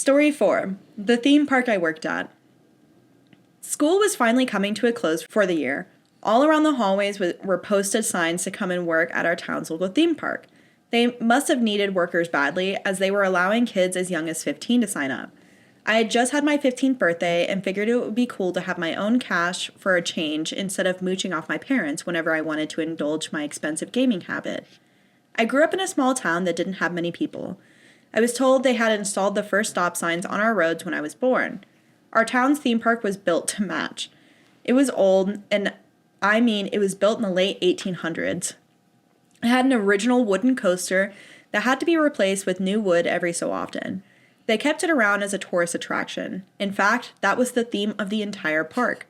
Story 4. The theme park I worked at. School was finally coming to a close for the year. All around the hallways were posted signs to come and work at our town's local theme park. They must have needed workers badly, as they were allowing kids as young as 15 to sign up. I had just had my 15th birthday and figured it would be cool to have my own cash for a change instead of mooching off my parents whenever I wanted to indulge my expensive gaming habit. I grew up in a small town that didn't have many people. I was told they had installed the first stop signs on our roads when I was born. Our town's theme park was built to match. It was old, and it was built in the late 1800s. It had an original wooden coaster that had to be replaced with new wood every so often. They kept it around as a tourist attraction. In fact, that was the theme of the entire park.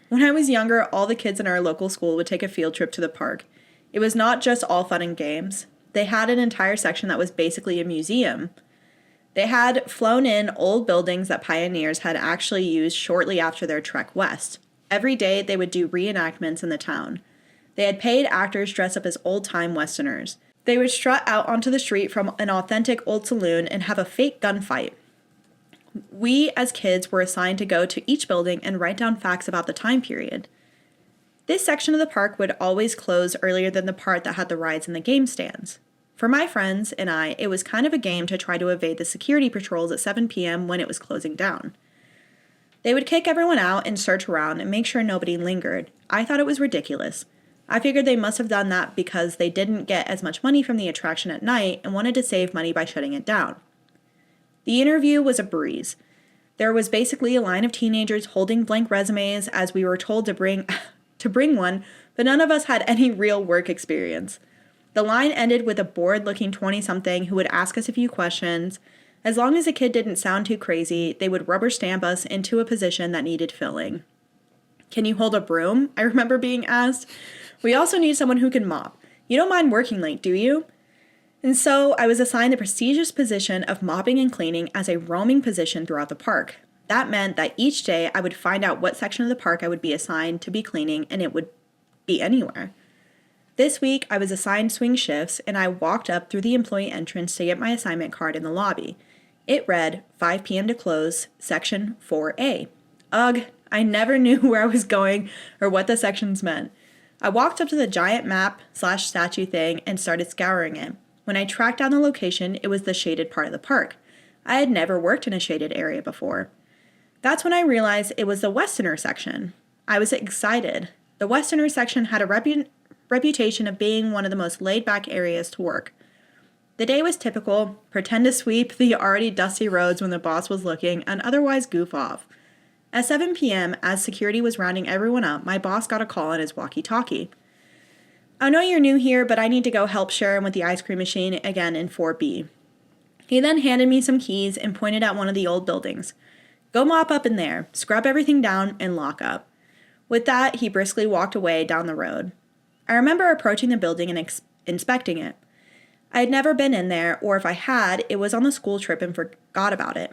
When I was younger, all the kids in our local school would take a field trip to the park. It was not just all fun and games. They had an entire section that was basically a museum. They had flown in old buildings that pioneers had actually used shortly after their trek west. Every day, they would do reenactments in the town. They had paid actors dressed up as old-time Westerners. They would strut out onto the street from an authentic old saloon and have a fake gunfight. We, as kids, were assigned to go to each building and write down facts about the time period. This section of the park would always close earlier than the part that had the rides and the game stands. For my friends and I, it was kind of a game to try to evade the security patrols at 7 p.m. when it was closing down. They would kick everyone out and search around and make sure nobody lingered. I thought it was ridiculous. I figured they must have done that because they didn't get as much money from the attraction at night and wanted to save money by shutting it down. The interview was a breeze. There was basically a line of teenagers holding blank resumes as we were told to bring one, but none of us had any real work experience. The line ended with a bored-looking 20-something who would ask us a few questions. As long as the kid didn't sound too crazy, they would rubber stamp us into a position that needed filling. "Can you hold a broom?" I remember being asked. "We also need someone who can mop. You don't mind working late, do you?" And so I was assigned the prestigious position of mopping and cleaning as a roaming position throughout the park. That meant that each day I would find out what section of the park I would be assigned to be cleaning, and it would be anywhere. This week I was assigned swing shifts, and I walked up through the employee entrance to get my assignment card in the lobby. It read 5 p.m. to close, section 4A. Ugh, I never knew where I was going or what the sections meant. I walked up to the giant map/statue thing and started scouring it. When I tracked down the location, it was the shaded part of the park. I had never worked in a shaded area before. That's when I realized it was the Westerner section. I was excited. The Westerner section had a reputation of being one of the most laid-back areas to work. The day was typical: pretend to sweep the already dusty roads when the boss was looking, and otherwise goof off. At 7 p.m., as security was rounding everyone up, my boss got a call on his walkie-talkie. "I know you're new here, but I need to go help Sharon with the ice cream machine again in 4B. He then handed me some keys and pointed at one of the old buildings. "Go mop up in there, scrub everything down, and lock up." With that, he briskly walked away down the road. I remember approaching the building and inspecting it. I had never been in there, or if I had, it was on the school trip and forgot about it.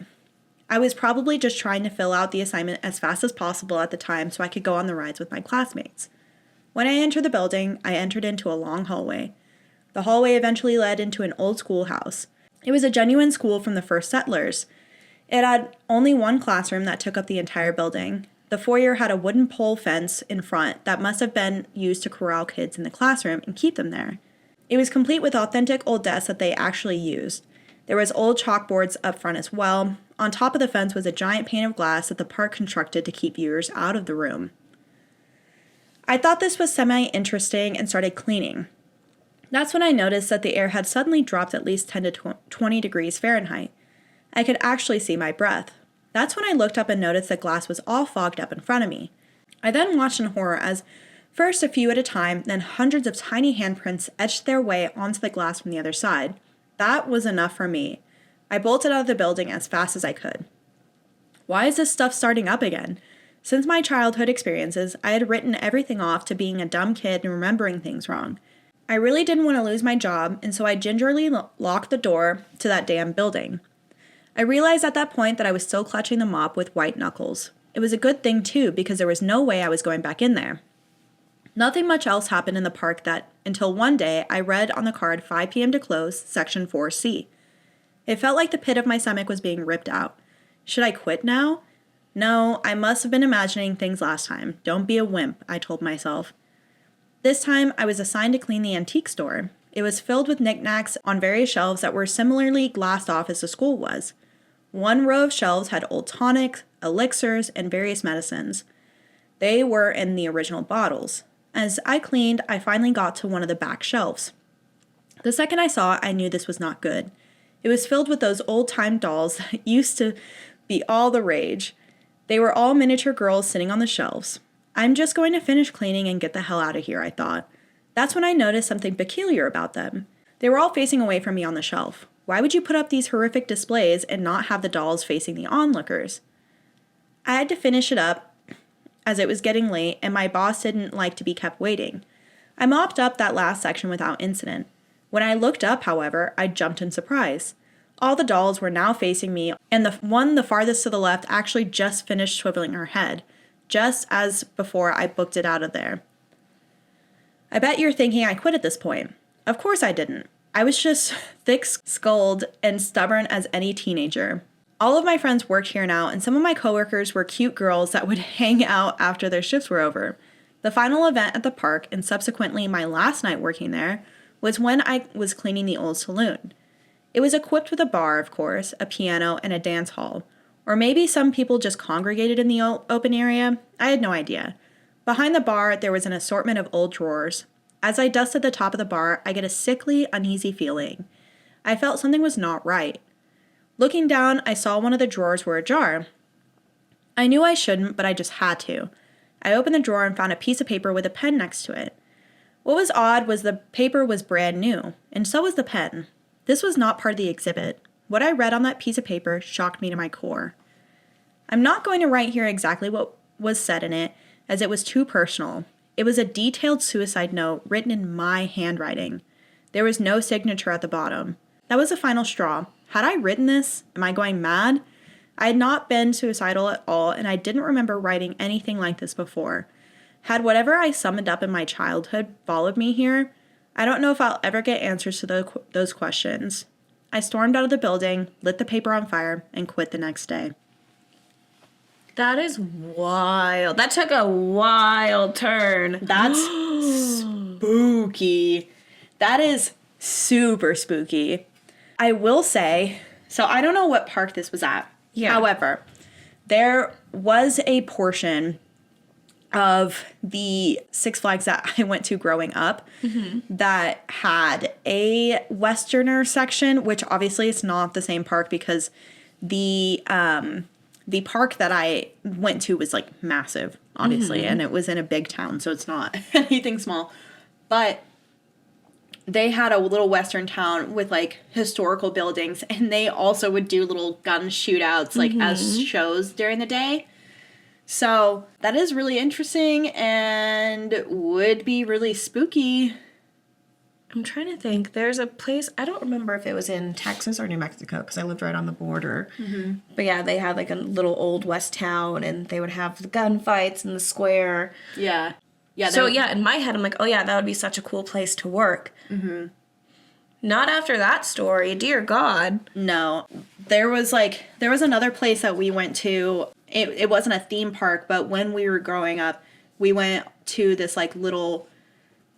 I was probably just trying to fill out the assignment as fast as possible at the time so I could go on the rides with my classmates. When I entered the building, I entered into a long hallway. The hallway eventually led into an old schoolhouse. It was a genuine school from the first settlers. It had only one classroom that took up the entire building. The foyer had a wooden pole fence in front that must have been used to corral kids in the classroom and keep them there. It was complete with authentic old desks that they actually used. There was old chalkboards up front as well. On top of the fence was a giant pane of glass that the park constructed to keep viewers out of the room. I thought this was semi-interesting and started cleaning. That's when I noticed that the air had suddenly dropped at least 10 to 20 degrees Fahrenheit. I could actually see my breath. That's when I looked up and noticed that glass was all fogged up in front of me. I then watched in horror as, first a few at a time, then hundreds of tiny handprints etched their way onto the glass from the other side. That was enough for me. I bolted out of the building as fast as I could. Why is this stuff starting up again? Since my childhood experiences, I had written everything off to being a dumb kid and remembering things wrong. I really didn't want to lose my job, and so I gingerly locked the door to that damn building. I realized at that point that I was still clutching the mop with white knuckles. It was a good thing, too, because there was no way I was going back in there. Nothing much else happened in the park until one day I read on the card 5 p.m. to close, section 4C. It felt like the pit of my stomach was being ripped out. Should I quit now? No, I must have been imagining things last time. Don't be a wimp, I told myself. This time, I was assigned to clean the antique store. It was filled with knickknacks on various shelves that were similarly glassed off as the school was. One row of shelves had old tonics, elixirs, and various medicines. They were in the original bottles. As I cleaned, I finally got to one of the back shelves. The second I saw it, I knew this was not good. It was filled with those old-time dolls that used to be all the rage. They were all miniature girls sitting on the shelves. I'm just going to finish cleaning and get the hell out of here, I thought. That's when I noticed something peculiar about them. They were all facing away from me on the shelf. Why would you put up these horrific displays and not have the dolls facing the onlookers? I had to finish it up as it was getting late and my boss didn't like to be kept waiting. I mopped up that last section without incident. When I looked up, however, I jumped in surprise. All the dolls were now facing me, and the one the farthest to the left actually just finished swiveling her head, just as before I booked it out of there. I bet you're thinking I quit at this point. Of course I didn't. I was just thick-skulled and stubborn as any teenager. All of my friends worked here now, and some of my coworkers were cute girls that would hang out after their shifts were over. The final event at the park, and subsequently my last night working there, was when I was cleaning the old saloon. It was equipped with a bar, of course, a piano, and a dance hall. Or maybe some people just congregated in the open area. I had no idea. Behind the bar, there was an assortment of old drawers. As I dusted the top of the bar, I get a sickly, uneasy feeling. I felt something was not right. Looking down, I saw one of the drawers were ajar. I knew I shouldn't, but I just had to. I opened the drawer and found a piece of paper with a pen next to it. What was odd was the paper was brand new, and so was the pen. This was not part of the exhibit. What I read on that piece of paper shocked me to my core. I'm not going to write here exactly what was said in it, as it was too personal. It was a detailed suicide note written in my handwriting. There was no signature at the bottom. That was the final straw. Had I written this? Am I going mad? I had not been suicidal at all, and I didn't remember writing anything like this before. Had whatever I summoned up in my childhood followed me here? I don't know if I'll ever get answers to those questions. I stormed out of the building, lit the paper on fire, and quit the next day. That is wild. That took a wild turn. That's spooky. That is super spooky. I will say, so I don't know what park this was at. Yeah. However, there was a portion of the Six Flags that I went to growing up that had a Westerner section, which obviously it's not the same park because the park that I went to was like massive, obviously, and it was in a big town, so it's not anything small. But they had a little Western town with like historical buildings, and they also would do little gun shootouts like as shows during the day. So that is really interesting and would be really spooky. I'm trying to think. There's a place, I don't remember if it was in Texas or New Mexico because I lived right on the border. But yeah, they had like a little old West town and they would have the gunfights in the square. Yeah. Yeah. So yeah, in my head, I'm like, oh yeah, that would be such a cool place to work. Not after that story, dear God. No. There was another place that we went to. It wasn't a theme park, but when we were growing up, we went to this like little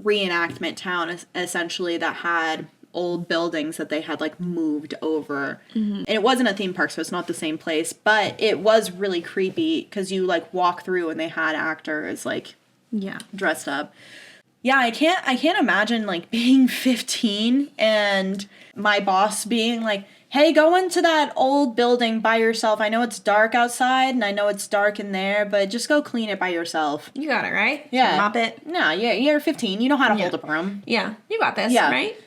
reenactment town essentially that had old buildings that they had like moved over. And it wasn't a theme park, so it's not the same place, but it was really creepy because you like walk through and they had actors like dressed up. Yeah, I can't imagine like being 15 and my boss being like, hey, go into that old building by yourself. I know it's dark outside and I know it's dark in there, but just go clean it by yourself. You got it, right? Yeah. Mop it. No, yeah, you're 15. You know how to hold a broom. Yeah, you got this, right?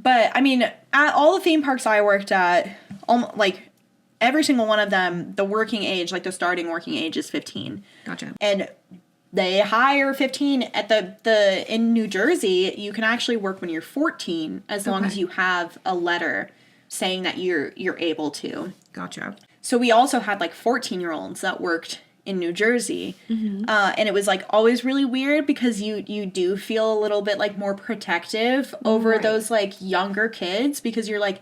But, I mean, at all the theme parks I worked at, like, every single one of them, the working age, like, the starting working age is 15. Gotcha. And they hire 15 at the in New Jersey, you can actually work when you're 14 as long as you have a letter saying that you're able to. Gotcha. So we also had like 14-year-olds that worked in New Jersey. And it was like always really weird because you do feel a little bit like more protective over those like younger kids because you're like,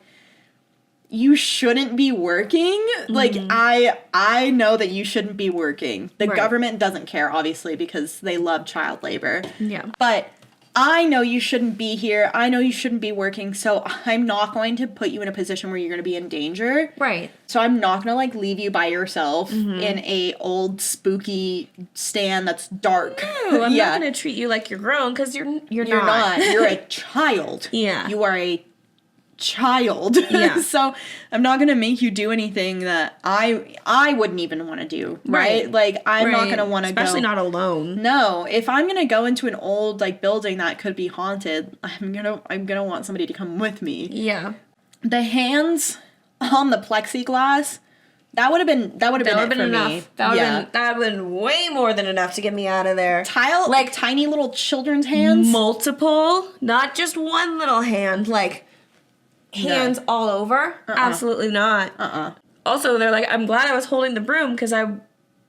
you shouldn't be working. Like, I know that you shouldn't be working. The government doesn't care, obviously, because they love child labor. Yeah. But I know you shouldn't be here. I know you shouldn't be working. So I'm not going to put you in a position where you're going to be in danger. Right. So I'm not going to, like, leave you by yourself in a old spooky stand that's dark. No, I'm not going to treat you like you're grown, because you're not. You're not. You're a child. Yeah. You are a child. Yeah. So I'm not going to make you do anything that I wouldn't even want to do, right? Like, I'm not going to want to go. Especially not alone. No, if I'm going to go into an old, like, building that could be haunted, I'm going to want somebody to come with me. Yeah. The hands on the plexiglass, that would have been it for enough. me. That would have been way more than enough to get me out of there. Like tiny little children's hands. Multiple, not just one little hand, like hands all over. Absolutely not. Also, they're like, I'm glad I was holding the broom because I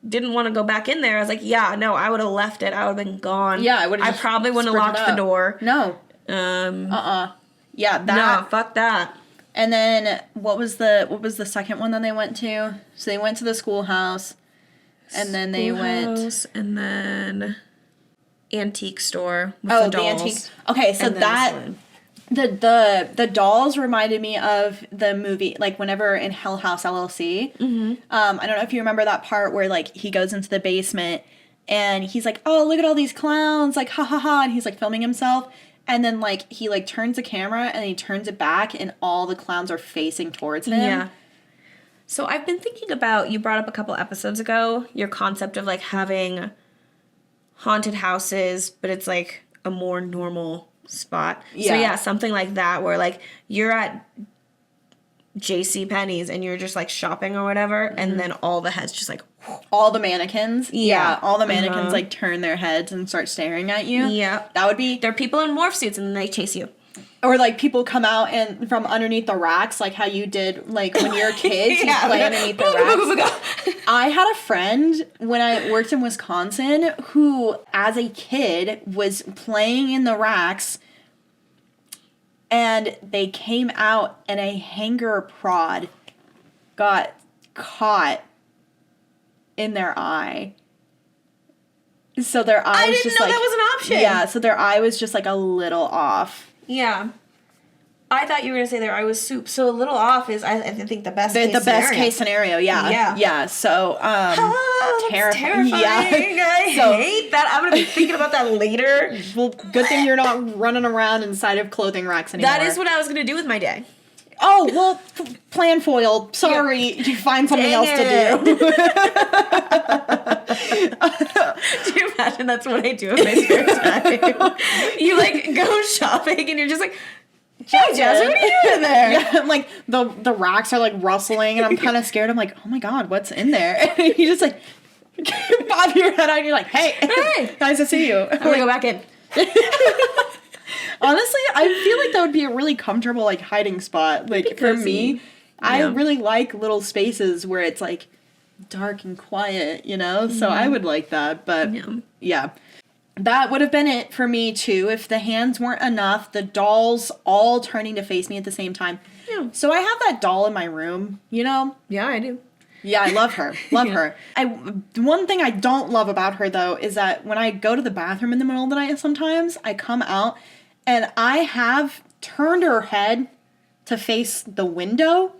didn't want to go back in there. I was like, yeah, no, I would have left it. I would have been gone. Yeah, I probably wouldn't have locked the door. No. Yeah, that. No, fuck that. And then what was the second one that they went to? So they went to the schoolhouse, and then they went, and then antique store with the dolls. The antique. Okay, so that the dolls reminded me of the movie, like whenever in Hell House LLC. I don't know if you remember that part where like he goes into the basement and he's like, oh, look at all these clowns, like ha ha ha, and he's like filming himself. And then, like, he, like, turns the camera and he turns it back and all the clowns are facing towards him. Yeah. So I've been thinking about, you brought up a couple episodes ago, your concept of, like, having haunted houses, but it's, like, a more normal spot. Yeah. So, yeah, something like that where, like, you're at JCPenney's and you're just, like, shopping or whatever, and then all the heads just, like... All the mannequins? Yeah, all the mannequins, like, turn their heads and start staring at you. Yeah. That would be... There are people in morph suits and then they chase you. Or, like, people come out and from underneath the racks, like how you did, like, when you were kids, you play underneath the racks. I had a friend when I worked in Wisconsin who, as a kid, was playing in the racks, and they came out and a hanger prod got caught in their eye. So their eye was just like... I didn't know that was an option. Yeah, so their eye was just like a little off. Yeah. I thought you were going to say their eye was soup. So a little off is, I think, the best case scenario. The best case scenario, yeah. Yeah. Yeah, so, terrifying. Yeah. I hate that. I'm going to be thinking about that later. Well, good thing you're not running around inside of clothing racks anymore. That is what I was going to do with my day. Oh, well, plan foiled. Sorry, you find something else to do. Do you imagine that's what I do in my spare time? You, like, go shopping and you're just like, hey, Jazz, what are you doing there? Yeah, I'm like, the racks are, like, rustling and I'm kind of scared. I'm like, oh, my God, what's in there? And you just, like, bob your head out and you're like, hey, nice to see you. I'm going to go back in. Honestly, I feel like that would be a really comfortable, like, hiding spot. Like, for me, I really like little spaces where it's, like, dark and quiet, you know? So I would like that, but, yeah. That would have been it for me, too. If the hands weren't enough, the dolls all turning to face me at the same time. Yeah. So I have that doll in my room, you know? Yeah, I do. Yeah, I love her. Love her. One thing I don't love about her, though, is that when I go to the bathroom in the middle of the night sometimes, I come out and I have turned her head to face the window.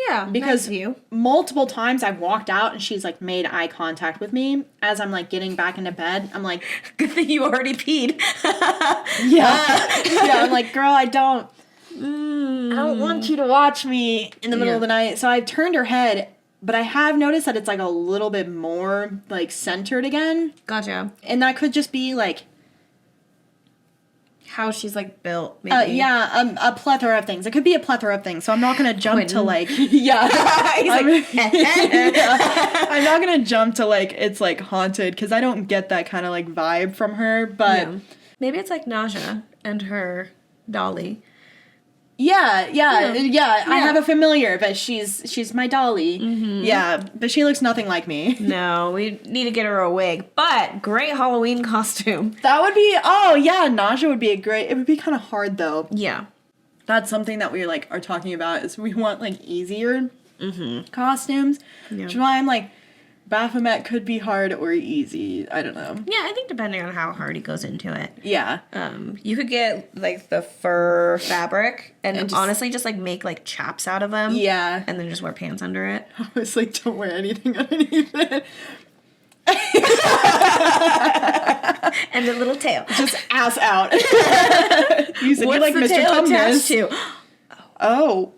Yeah, because nice view. Multiple times I've walked out and she's, like, made eye contact with me as I'm, like, getting back into bed. I'm like... Good thing you already peed. Yeah, I'm like, girl, I don't want you to watch me in the middle of the night. So I've turned her head, but I have noticed that it's, like, a little bit more, like, centered again. Gotcha. And that could just be, like... How she's, like, built, maybe. A plethora of things. It could be a plethora of things, so I'm not going to jump to, like... I'm not going to jump to, like, it's, like, haunted, because I don't get that kind of, like, vibe from her, but... Yeah. Maybe it's, like, Naja and her dolly. Yeah. I have a familiar, but she's my dolly. Mm-hmm. Yeah, but she looks nothing like me. No, we need to get her a wig. But great Halloween costume. That would be, Naja would be it would be kind of hard, though. Yeah. that's something that we like are talking about is we want like easier costumes. Yeah. Which is why I'm like, Baphomet could be hard or easy. I don't know. Yeah, I think depending on how hard he goes into it. Yeah. You could get like the fur fabric and honestly just like make like chaps out of them. Yeah. And then just wear pants under it. I was like, don't wear anything underneath it. And a little tail. Just ass out. You said What's you like the Mr. tail attached Tumnus. to? Oh.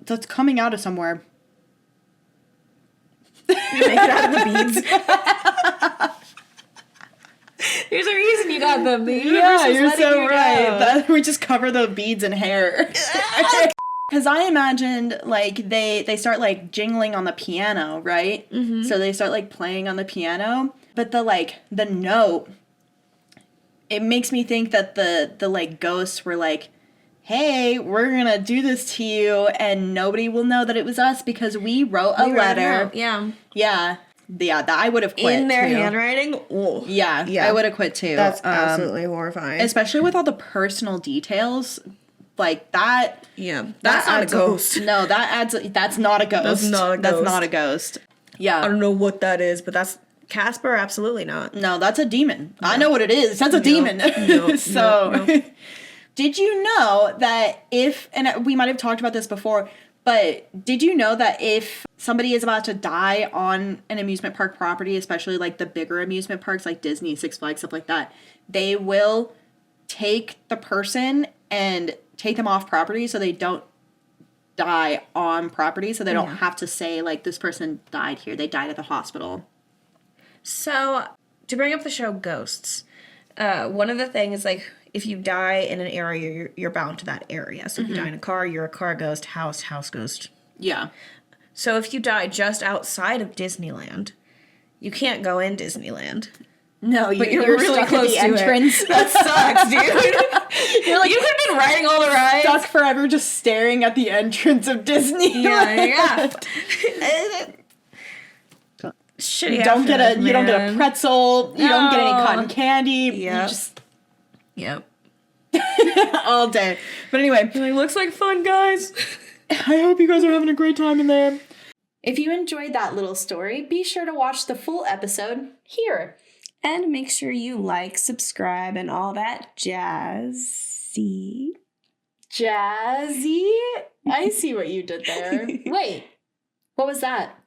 That's coming out of somewhere. You make it out of the beads. There's a reason you got them. Yeah, you're so right. We just cover the beads in hair. Because I imagined, like, they start, like, jingling on the piano, right? Mm-hmm. So they start, like, playing on the piano. But the note, it makes me think that the like, ghosts were like, hey, we're gonna do this to you, and nobody will know that it was us because we wrote a letter. Yeah. Yeah. Yeah, that I would have quit, in their too. handwriting. Oh. Yeah, I would have quit, too. That's absolutely horrifying. Especially with all the personal details. Like, that... Yeah, that's not a ghost. No, that's not a ghost. That's not a ghost. That's not a ghost. Yeah. I don't know what that is, but that's... Casper, absolutely not. No, that's a demon. No. I know what it is. That's a demon. No, so... No. Did you know that if... And we might have talked about this before, but did you know that if somebody is about to die on an amusement park property, especially, like, the bigger amusement parks, like Disney, Six Flags, stuff like that, they will take the person and take them off property so they don't die on property, so they don't have to say, like, this person died here. They died at the hospital. So, to bring up the show Ghosts, one of the things, like, if you die in an area, you're bound to that area. So if you die in a car, you're a car ghost, house ghost. Yeah. So if you die just outside of Disneyland, you can't go in Disneyland. No, but you're really stuck close at the entrance. It. That sucks, dude. You're like, you could have been riding all the rides. Stuck forever just staring at the entrance of Disney. Yeah. Shitty. You don't get a pretzel. You don't get any cotton candy. Yep. You just Yep. all day. But anyway, like, looks like fun, guys. I hope you guys are having a great time in there. If you enjoyed that little story, be sure to watch the full episode here. And make sure you like, subscribe, and all that jazzy. Jazzy? I see what you did there. Wait, what was that?